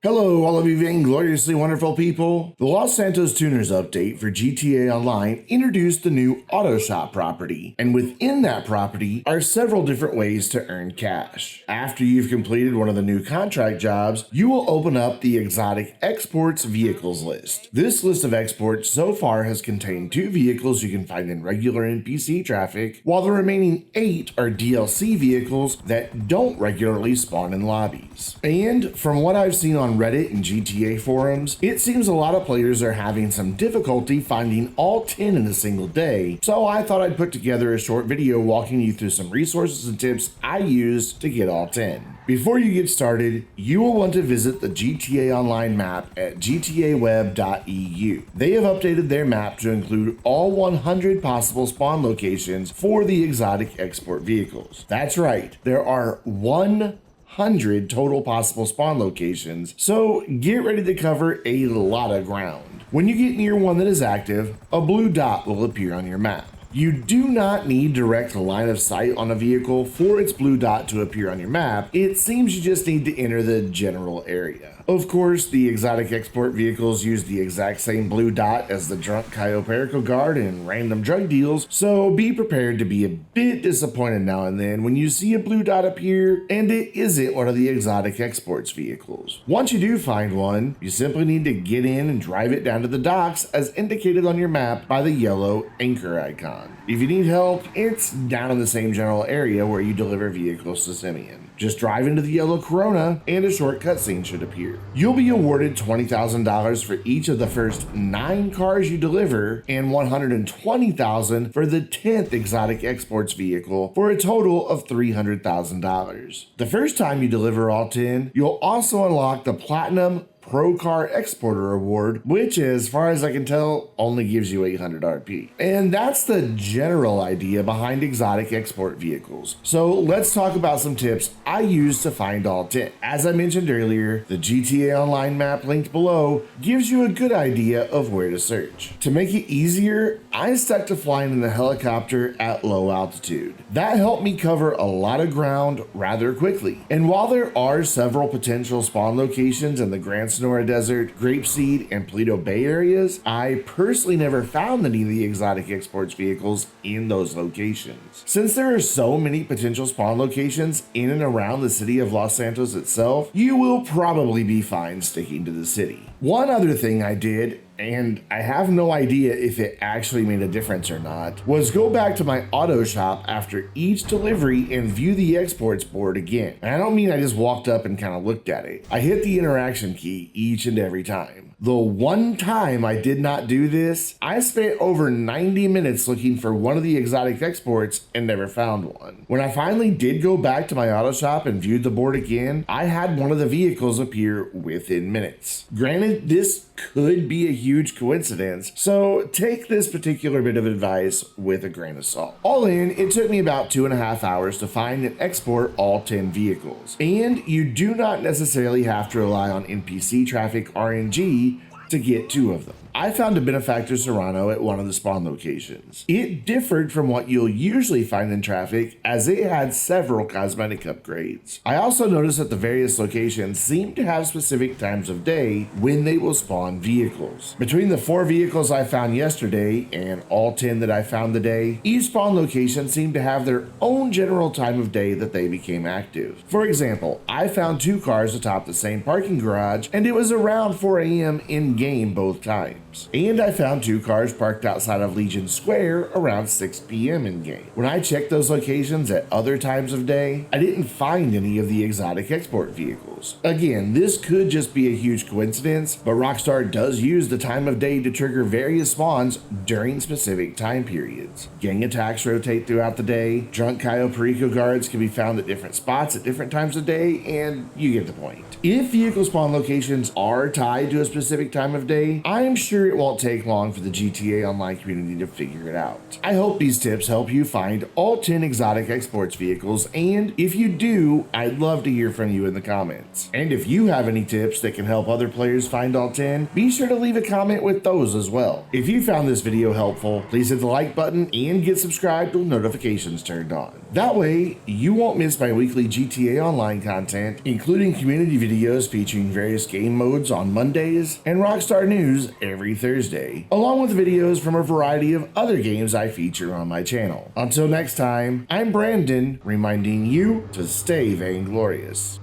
Hello, all of you vaingloriously wonderful people. The Los Santos Tuners update for GTA Online introduced the new auto shop property, and within that property are several different ways to earn cash. After you've completed one of the new contract jobs, you will open up the exotic exports vehicles list. This list of exports so far has contained 2 vehicles you can find in regular NPC traffic, while the remaining 8 are DLC vehicles that don't regularly spawn in lobbies. And from what I've seen on Reddit and GTA forums, it seems a lot of players are having some difficulty finding all 10 in a single day, so I thought I'd put together a short video walking you through some resources and tips I used to get all 10. Before you get started, you will want to visit the GTA Online map at gtaweb.eu. They have updated their map to include all 100 possible spawn locations for the exotic export vehicles. That's right, there are 100 total possible spawn locations, so get ready to cover a lot of ground. When you get near one that is active, a blue dot will appear on your map. You do not need direct line of sight on a vehicle for its blue dot to appear on your map. It seems you just need to enter the general area. Of course, the exotic export vehicles use the exact same blue dot as the drunk Cayo Perico guard and random drug deals, so be prepared to be a bit disappointed now and then when you see a blue dot appear and it isn't one of the exotic exports vehicles. Once you do find one, you simply need to get in and drive it down to the docks as indicated on your map by the yellow anchor icon. If you need help, it's down in the same general area where you deliver vehicles to Simeon. Just drive into the yellow Corona and a short cutscene should appear. You'll be awarded $20,000 for each of the first 9 cars you deliver and $120,000 for the 10th exotic exports vehicle for a total of $300,000. The first time you deliver all 10, you'll also unlock the Platinum Pro Car Exporter Award, which, as far as I can tell, only gives you 800 RP. And that's the general idea behind exotic export vehicles. So let's talk about some tips I used to find all 10. As I mentioned earlier, the GTA Online map linked below gives you a good idea of where to search. To make it easier, I stuck to flying in the helicopter at low altitude. That helped me cover a lot of ground rather quickly. And while there are several potential spawn locations in the Grand Sonora Desert, Grapeseed, and Paleto Bay areas, I personally never found any of the exotic exports vehicles in those locations. Since there are so many potential spawn locations in and around the city of Los Santos itself, you will probably be fine sticking to the city. One other thing I did, and I have no idea if it actually made a difference or not, was go back to my auto shop after each delivery and view the exports board again. And I don't mean I just walked up and kind of looked at it. I hit the interaction key each and every time. The one time I did not do this, I spent over 90 minutes looking for one of the exotic exports and never found one. When I finally did go back to my auto shop and viewed the board again, I had one of the vehicles appear within minutes. Granted, this could be a huge coincidence, so take this particular bit of advice with a grain of salt. All in, it took me about 2.5 hours to find and export all 10 vehicles. And you do not necessarily have to rely on NPC traffic RNG to get 2 of them. I found a Benefactor Serrano at one of the spawn locations. It differed from what you'll usually find in traffic as it had several cosmetic upgrades. I also noticed that the various locations seem to have specific times of day when they will spawn vehicles. Between the 4 vehicles I found yesterday and all 10 that I found today, each spawn location seemed to have their own general time of day that they became active. For example, I found 2 cars atop the same parking garage and it was around 4 AM in game both times. And I found 2 cars parked outside of Legion Square around 6 PM in game. When I checked those locations at other times of day, I didn't find any of the exotic export vehicles. Again, this could just be a huge coincidence, but Rockstar does use the time of day to trigger various spawns during specific time periods. Gang attacks rotate throughout the day, drunk Cayo Perico guards can be found at different spots at different times of day, and you get the point. If vehicle spawn locations are tied to a specific time of day, I'm sure sure it won't take long for the GTA Online community to figure it out. I hope these tips help you find all 10 exotic exports vehicles, and if you do, I'd love to hear from you in the comments. And if you have any tips that can help other players find all 10, be sure to leave a comment with those as well. If you found this video helpful, please hit the like button and get subscribed with notifications turned on. That way, you won't miss my weekly GTA Online content, including community videos featuring various game modes on Mondays and Rockstar News every Thursday, along with videos from a variety of other games I feature on my channel. Until next time, I'm Brandon, reminding you to stay vainglorious.